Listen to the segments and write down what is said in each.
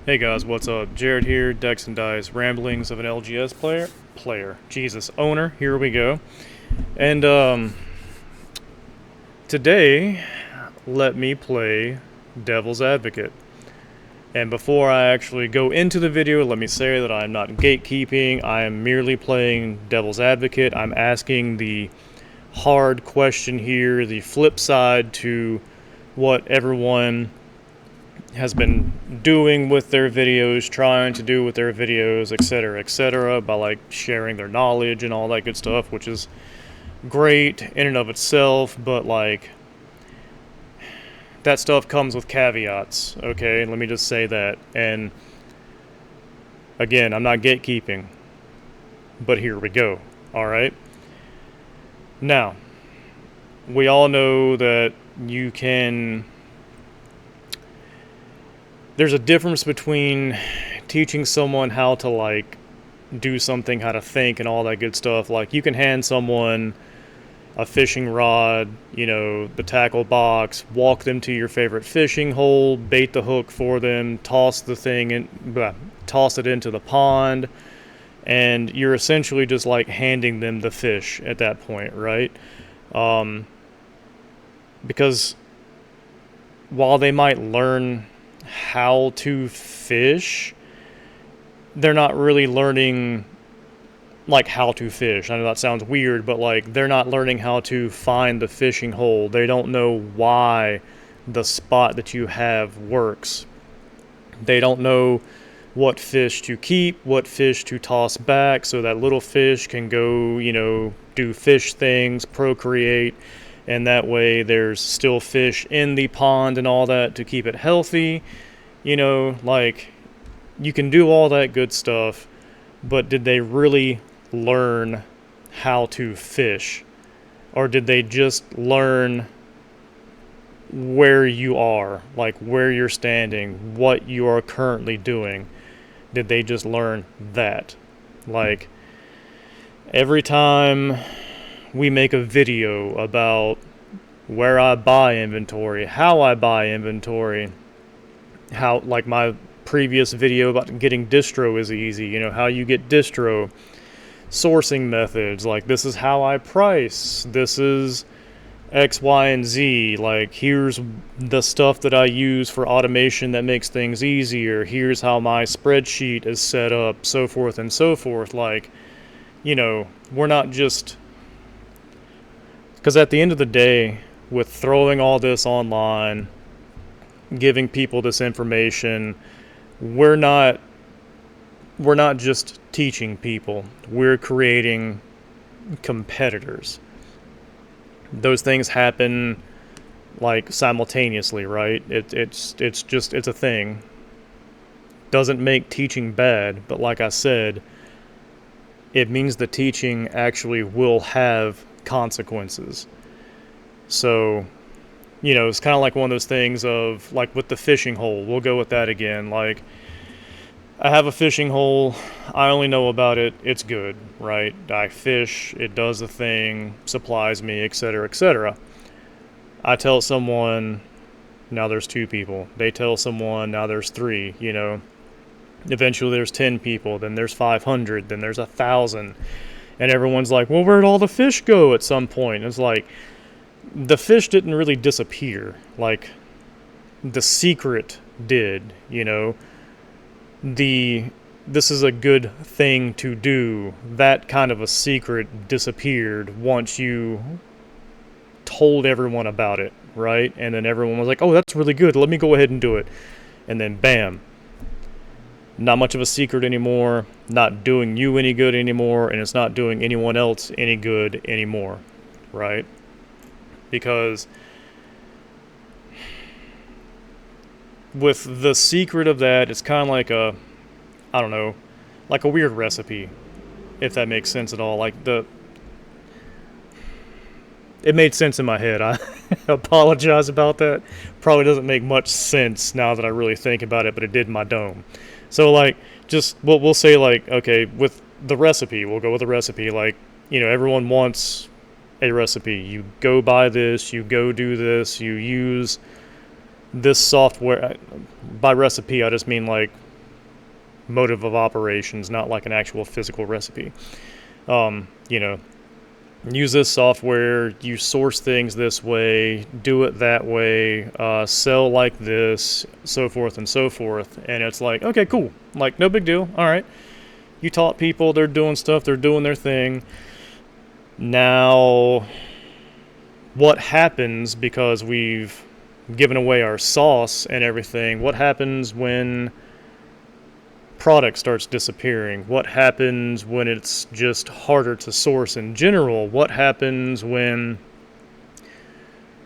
Hey guys, what's up? Jared here, Dex and Dice, Ramblings of an LGS owner, here we go. And, today, let me play Devil's Advocate. And before I actually go into the video, let me say that I'm not gatekeeping, I am merely playing Devil's Advocate. I'm asking the hard question here, the flip side to what everyone has been doing with their videos, trying to do with their videos, etc., by like sharing their knowledge and all that good stuff, which is great in and of itself, but like that stuff comes with caveats, okay? Let me just say that. And again, I'm not gatekeeping, but here we go, all right? Now, we all know that you can... There's a difference between teaching someone how to like do something, how to think and all that good stuff. Like you can hand someone a fishing rod, you know, the tackle box, walk them to your favorite fishing hole, bait the hook for them, toss it into the pond, and you're essentially just like handing them the fish at that point, right? Because while they might learn how to fish, they're not really learning like how to fish. I know that sounds weird, but like they're not learning how to find the fishing hole. They don't know why the spot that you have works. They don't know what fish to keep, what fish to toss back so that little fish can go, you know, do fish things, procreate, and that way there's still fish in the pond and all that to keep it healthy. You know, like, you can do all that good stuff, but did they really learn how to fish? Or did they just learn where you are, like where you're standing, what you are currently doing? Did they just learn that? Like, every time we make a video about where I buy inventory, how I buy inventory, how, like my previous video about getting distro is easy, you know, how you get distro, sourcing methods, like this is how I price, this is X, Y, and Z, like here's the stuff that I use for automation that makes things easier, here's how my spreadsheet is set up, so forth and so forth. Like, you know, we're not just... Because at the end of the day, with throwing all this online, giving people this information, we're not just teaching people, we're creating competitors. Those things happen like simultaneously, right? It's a thing. Doesn't make teaching bad, but like I said, it means the teaching actually will have consequences. So, you know, it's kind of like one of those things of, like with the fishing hole, we'll go with that again. Like, I have a fishing hole, I only know about it, it's good, right? I fish, it does the thing, supplies me, etc., etc. I tell someone, now there's 2 people. They tell someone, now there's 3, you know. Eventually there's 10 people, then there's 500, then there's 1,000. And everyone's like, well, where'd all the fish go at some point? It's like, the fish didn't really disappear. Like, the secret did, you know. This is a good thing to do. That kind of a secret disappeared once you told everyone about it, right? And then everyone was like, oh, that's really good, let me go ahead and do it. And then bam. Not much of a secret anymore, not doing you any good anymore, and it's not doing anyone else any good anymore, right? Because with the secret of that, it's kind of like a, I don't know, like a weird recipe, if that makes sense at all. Like it made sense in my head. I apologize about that. Probably doesn't make much sense now that I really think about it, but it did in my dome. So like, just, we'll say like, okay, with the recipe, we'll go with the recipe. Like, you know, everyone wants a recipe. You go buy this, you go do this, you use this software. By recipe, I just mean like motive of operations, not like an actual physical recipe. You know, use this software, you source things this way, do it that way, sell like this, so forth and so forth. And it's like, okay, cool. Like, no big deal. All right. You taught people, they're doing stuff, they're doing their thing. Now, what happens because we've given away our sauce and everything? What happens when product starts disappearing? What happens when it's just harder to source in general? What happens when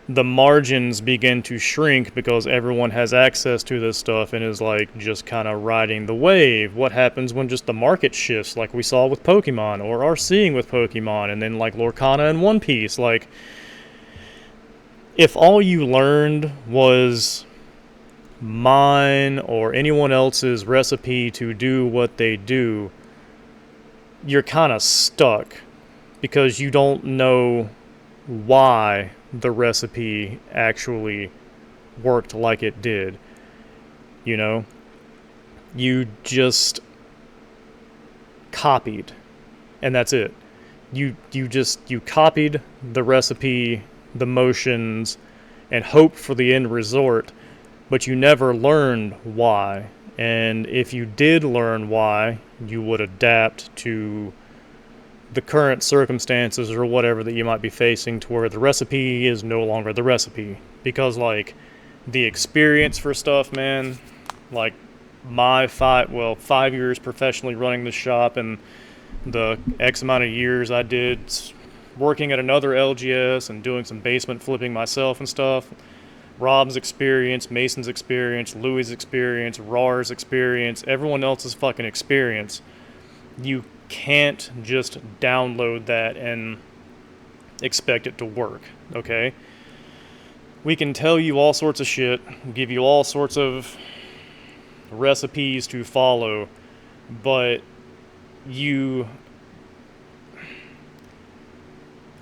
the margins begin to shrink because everyone has access to this stuff and is like just kind of riding the wave? What happens when just the market shifts like we saw with Pokemon or are seeing with Pokemon, and then like Lorcana and One Piece? Like, if all you learned was mine or anyone else's recipe to do what they do, you're kind of stuck because you don't know why the recipe actually worked like it did. You know, you just copied, and that's it. You copied the recipe, the motions, and hoped for the end result, but you never learned why. And if you did learn why, you would adapt to the current circumstances or whatever that you might be facing, to where the recipe is no longer the recipe. Because, like, the experience for stuff, man, like my 5 years professionally running the shop and the X amount of years I did working at another LGS and doing some basement flipping myself and stuff, Rob's experience, Mason's experience, Louis' experience, Rar's experience, everyone else's fucking experience. You can't just download that and expect it to work, okay? We can tell you all sorts of shit, give you all sorts of recipes to follow, but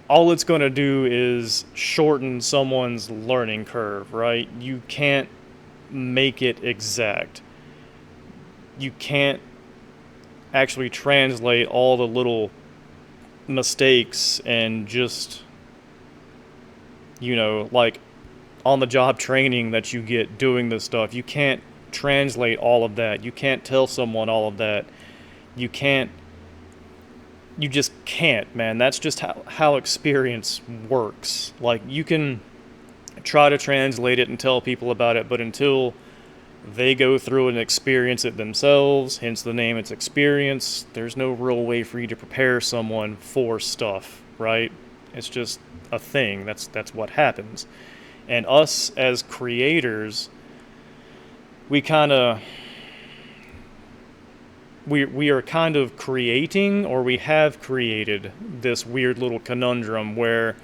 all it's going to do is shorten someone's learning curve, right? You can't make it exact. You can't actually translate all the little mistakes and just, like on-the-job training that you get doing this stuff. You can't translate all of that. You can't tell someone all of that. You just can't, man. That's just how experience works. Like, you can try to translate it and tell people about it, but until they go through and experience it themselves, hence the name, it's experience, there's no real way for you to prepare someone for stuff, right? It's just a thing. That's what happens. And us as creators, we are kind of creating, or we have created, this weird little conundrum where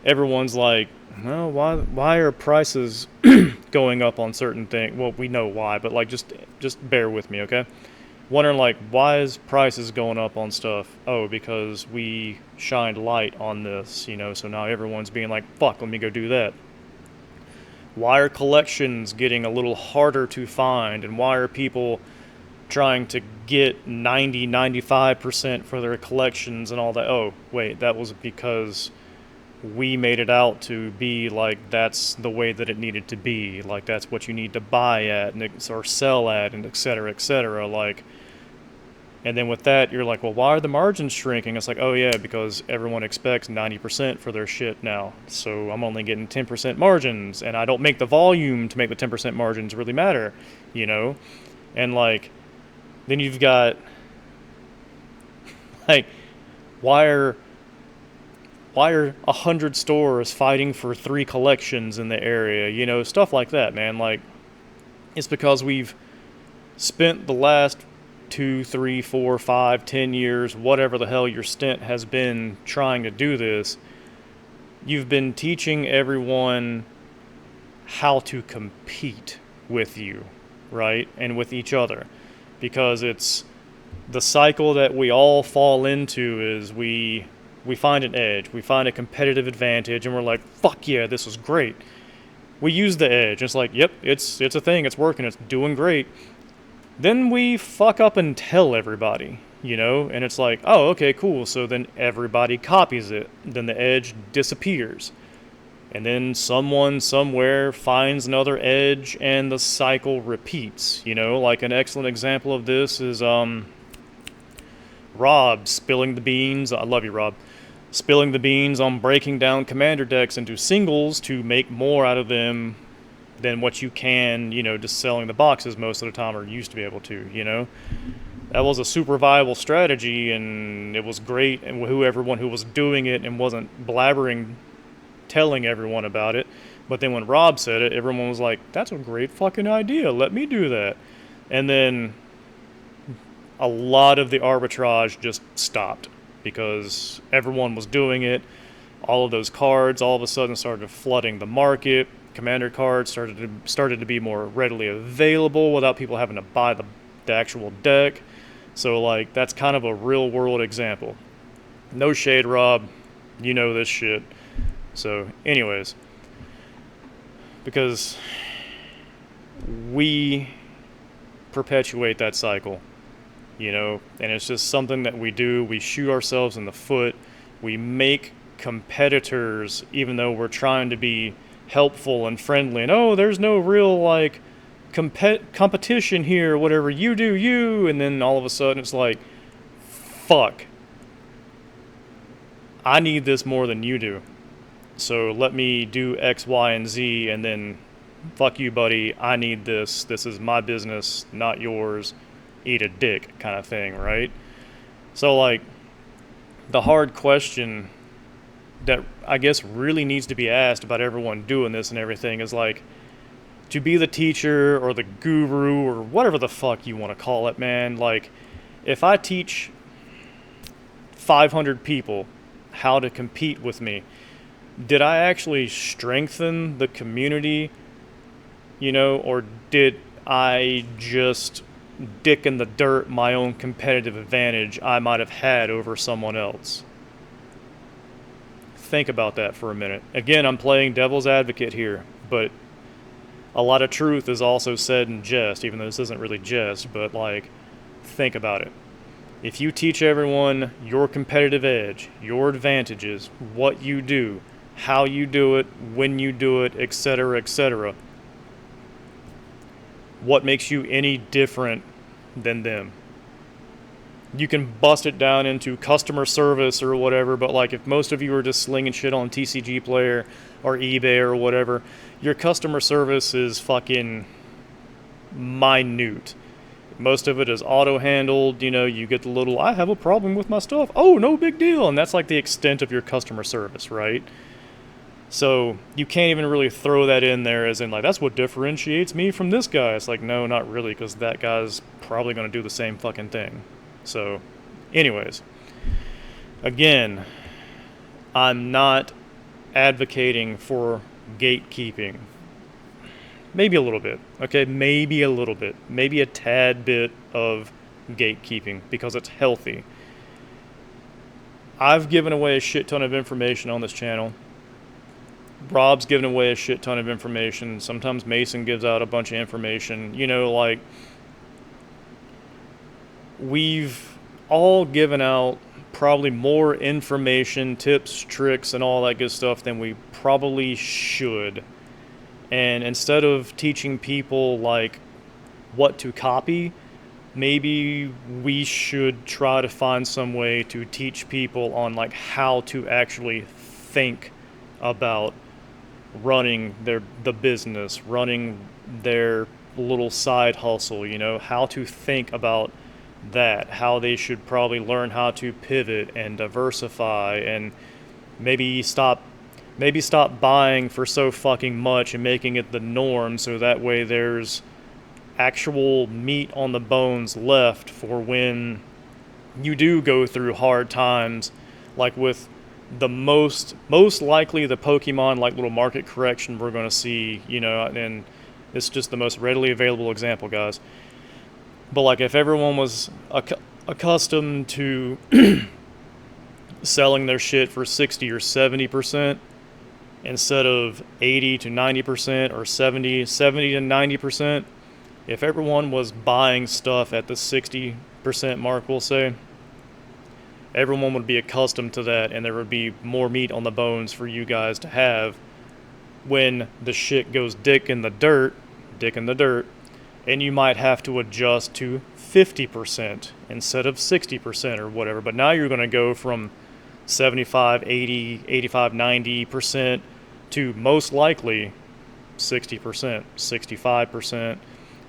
everyone's like, well, why are prices going up on certain things? Well, we know why, but like just bear with me, okay? Wondering like, why is prices going up on stuff? Oh, because we shined light on this, so now everyone's being like, fuck, let me go do that. Why are collections getting a little harder to find, and why are people trying to get 95% for their collections and all that? Oh, wait, that was because we made it out to be like that's the way that it needed to be. Like, that's what you need to buy at or sell at, and et cetera, like. And then with that, you're like, well, why are the margins shrinking? It's like, oh yeah, because everyone expects 90% for their shit now. So I'm only getting 10% margins, and I don't make the volume to make the 10% margins really matter, And like, then you've got, like, why are 100 stores fighting for 3 collections in the area? Stuff like that, man. Like, it's because we've spent the last 2, 3, 4, 5, 10 years, whatever the hell your stint has been trying to do this. You've been teaching everyone how to compete with you, right? And with each other. Because it's the cycle that we all fall into is we find an edge, we find a competitive advantage, and we're like, fuck yeah, this is great. We use the edge, and it's like, yep, it's a thing, it's working, it's doing great. then we fuck up and tell everybody, and it's like, oh, okay, cool. So then everybody copies it. Then the edge disappears. And then someone somewhere finds another edge and the cycle repeats. Like an excellent example of this is Rob spilling the beans. I love you, Rob. Spilling the beans on breaking down commander decks into singles to make more out of them than what you can, just selling the boxes most of the time, or used to be able to. That was a super viable strategy, and it was great, and everyone who was doing it and wasn't blabbering, telling everyone about it. But then when Rob said it, everyone was like, that's a great fucking idea, let me do that. And then a lot of the arbitrage just stopped because everyone was doing it. All of those cards all of a sudden started flooding the market. Commander cards started to be more readily available without people having to buy the actual deck. So like that's kind of a real world example. No shade, Rob. You know this shit. So anyways, because we perpetuate that cycle, and it's just something that we do. We shoot ourselves in the foot. We make competitors, even though we're trying to be helpful and friendly, and oh, there's no real like competition here, whatever, you do you, and then all of a sudden it's like, fuck, I need this more than you do, so let me do X, Y, and Z, and then fuck you, buddy, I need this is my business, not yours, eat a dick kind of thing, right? So like the hard question that I guess really needs to be asked about everyone doing this and everything is like, to be the teacher or the guru or whatever the fuck you want to call it, man, like if I teach 500 people how to compete with me, did I actually strengthen the community, or did I just dick in the dirt my own competitive advantage I might have had over someone else? Think about that for a minute. Again, I'm playing devil's advocate here, but a lot of truth is also said in jest, even though this isn't really jest, but like, think about it. If you teach everyone your competitive edge, your advantages, what you do, how you do it, when you do it, etc., etc., what makes you any different than them? You can bust it down into customer service or whatever, but like if most of you are just slinging shit on TCG Player or eBay or whatever, your customer service is fucking minute. Most of it is auto-handled, you get the little, I have a problem with my stuff, oh, no big deal, and that's like the extent of your customer service, right? So you can't even really throw that in there as in like, that's what differentiates me from this guy. It's like, no, not really, because that guy's probably going to do the same fucking thing. So, anyways, again, I'm not advocating for gatekeeping. Maybe a little bit, okay? Maybe a little bit. Maybe a tad bit of gatekeeping because it's healthy. I've given away a shit ton of information on this channel. Rob's given away a shit ton of information. Sometimes Mason gives out a bunch of information. Like, we've all given out probably more information, tips, tricks, and all that good stuff than we probably should. And instead of teaching people like what to copy, maybe we should try to find some way to teach people on like how to actually think about running the business, running their little side hustle, how to think about that, how they should probably learn how to pivot and diversify, and maybe stop buying for so fucking much and making it the norm, so that way there's actual meat on the bones left for when you do go through hard times, like with the most likely the Pokemon like little market correction we're going to see, and it's just the most readily available example, guys. But like if everyone was accustomed to selling their shit for 60 or 70% instead of 80 to 90% or 70 to 90%, If everyone was buying stuff at the 60% mark, we'll say, everyone would be accustomed to that, and there would be more meat on the bones for you guys to have when the shit goes dick in the dirt, and you might have to adjust to 50% instead of 60% or whatever. But now you're going to go from 75, 80, 85, 90% to most likely 60%, 65%,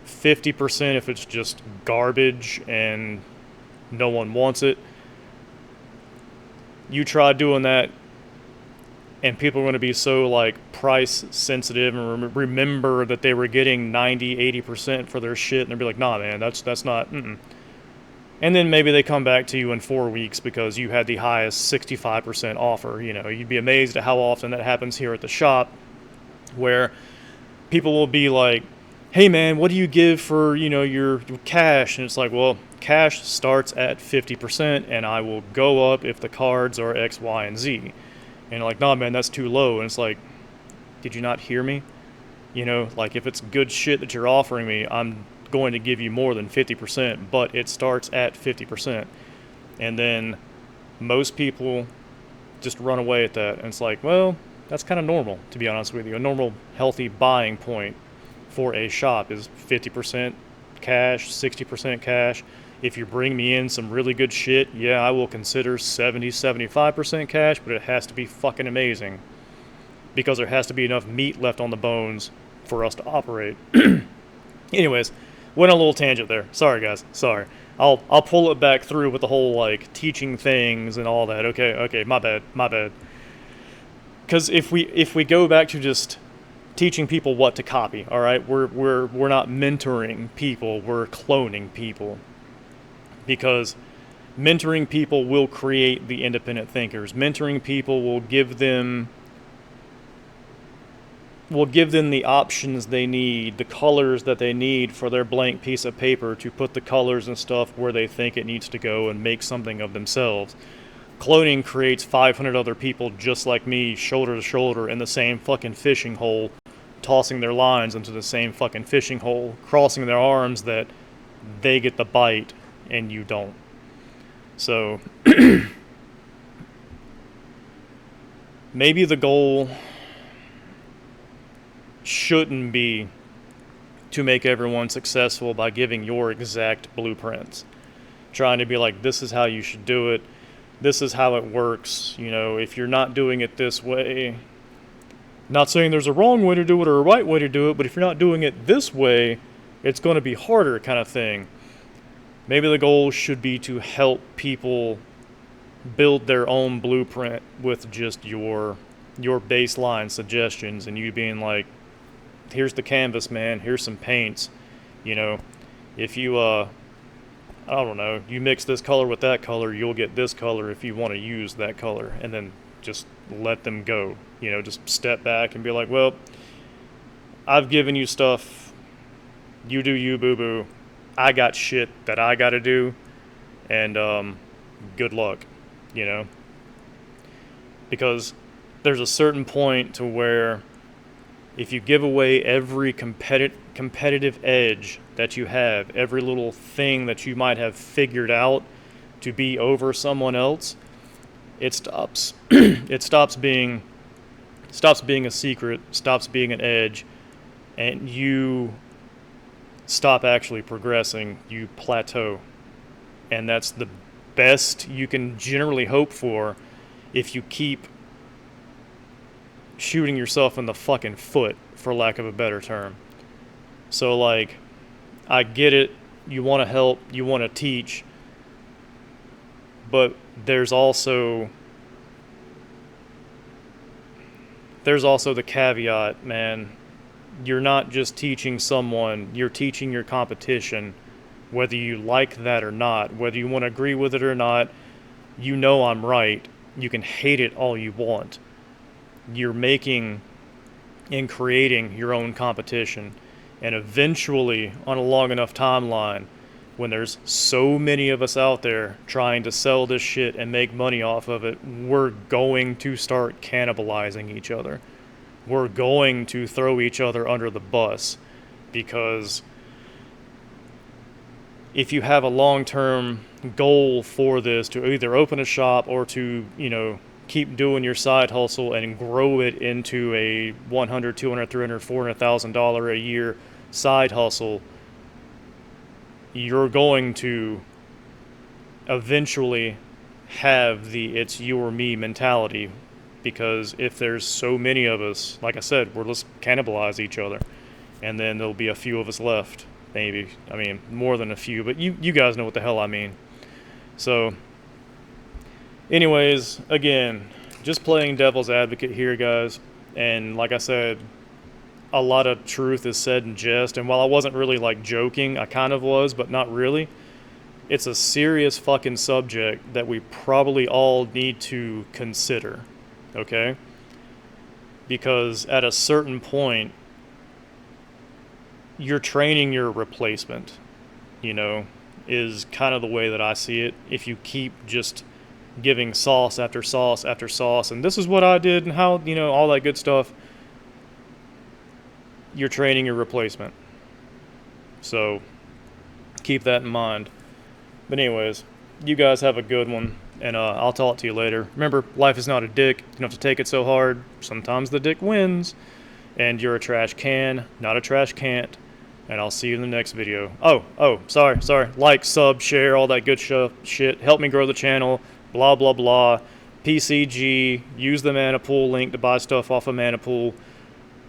50% if it's just garbage and no one wants it. You try doing that, and people are going to be so like price sensitive and remember that they were getting 90, 80% for their shit, and they'll be like, nah, man, that's not. And then maybe they come back to you in 4 weeks because you had the highest 65% offer. You know, you'd be amazed at how often that happens here at the shop, where people will be like, hey man, what do you give for, you know, your cash? And it's like, well, cash starts at 50% and I will go up if the cards are X, Y, and Z. And like, nah man, that's too low. And it's like, did you not hear me? You know, like if it's good shit that you're offering me, I'm going to give you more than 50%, but it starts at 50%. And then most people just run away at that. And it's like, well, that's kind of normal, to be honest with you. A normal, healthy buying point for a shop is 50% cash, 60% cash. If you bring me in some really good shit, yeah, I will consider 70, 75% cash, but it has to be fucking amazing because there has to be enough meat left on the bones for us to operate. Anyways, went on a little tangent there. Sorry, guys. Sorry. I'll pull it back through with the whole, like, teaching things and all that. Okay, my bad. Because if we go back to just teaching people what to copy, all right, we're not mentoring people, we're cloning people. Because mentoring people will create the independent thinkers. Mentoring people will give them the options they need, the colors that they need for their blank piece of paper to put the colors and stuff where they think it needs to go and make something of themselves. Cloning creates 500 other people just like me, shoulder to shoulder, in the same fucking fishing hole, tossing their lines into the same fucking fishing hole, crossing their arms that they get the bite and you don't. So maybe the goal shouldn't be to make everyone successful by giving your exact blueprints. Trying to be like, this is how you should do it. This is how it works. You know, if you're not doing it this way, not saying there's a wrong way to do it or a right way to do it, but if you're not doing it this way, it's going to be harder, kind of thing. Maybe the goal should be to help people build their own blueprint with just your baseline suggestions, and you being like, here's the canvas, man, here's some paints. You know, if you I don't know, you mix this color with that color, you'll get this color if you want to use that color, and then just let them go. You know, just step back and be like, well, I've given you stuff, you do you, boo-boo. I got shit that I got to do, and good luck, you know? Because there's a certain point to where if you give away every competitive edge that you have, every little thing that you might have figured out to be over someone else, it stops. It stops being a secret, stops being an edge, and you stop actually progressing. You plateau. And that's the best you can generally hope for if you keep shooting yourself in the fucking foot, for lack of a better term. So, like, I get it. You want to help. You want to teach. But there's also the caveat, man. You're not just teaching someone, you're teaching your competition, whether you like that or not, whether you want to agree with it or not. You know I'm right. You can hate it all you want. You're making and creating your own competition. And eventually, on a long enough timeline, when there's so many of us out there trying to sell this shit and make money off of it, we're going to start cannibalizing each other. We're going to throw each other under the bus, because if you have a long-term goal for this to either open a shop or to, keep doing your side hustle and grow it into a 100, 200, 300, $400,000 a year side hustle, you're going to eventually have the it's you or me mentality, because if there's so many of us, like I said, we'll just cannibalize each other, and then there'll be a few of us left, maybe. I mean, more than a few, but you guys know what the hell I mean. So anyways, again, just playing devil's advocate here, guys, and like I said, a lot of truth is said in jest, and while I wasn't really like joking, I kind of was, but not really. It's a serious fucking subject that we probably all need to consider, okay? Because at a certain point, you're training your replacement, is kind of the way that I see it. If you keep just giving sauce after sauce after sauce, and this is what I did and how, all that good stuff, you're training your replacement. So keep that in mind. But anyways, you guys have a good one, and I'll talk to you later. Remember, life is not a dick. You don't have to take it so hard. Sometimes the dick wins, and you're a trash can, not a trash can't. And I'll see you in the next video. Sorry. Like, sub, share, all that good shit. Help me grow the channel, blah, blah, blah. PCG, use the Mana Pool link to buy stuff off of Mana Pool.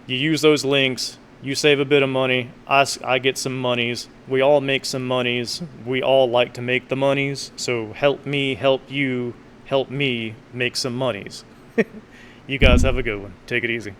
You use those links, you save a bit of money, I get some monies, we all make some monies, we all like to make the monies, so help me, help you, help me make some monies. You guys have a good one. Take it easy.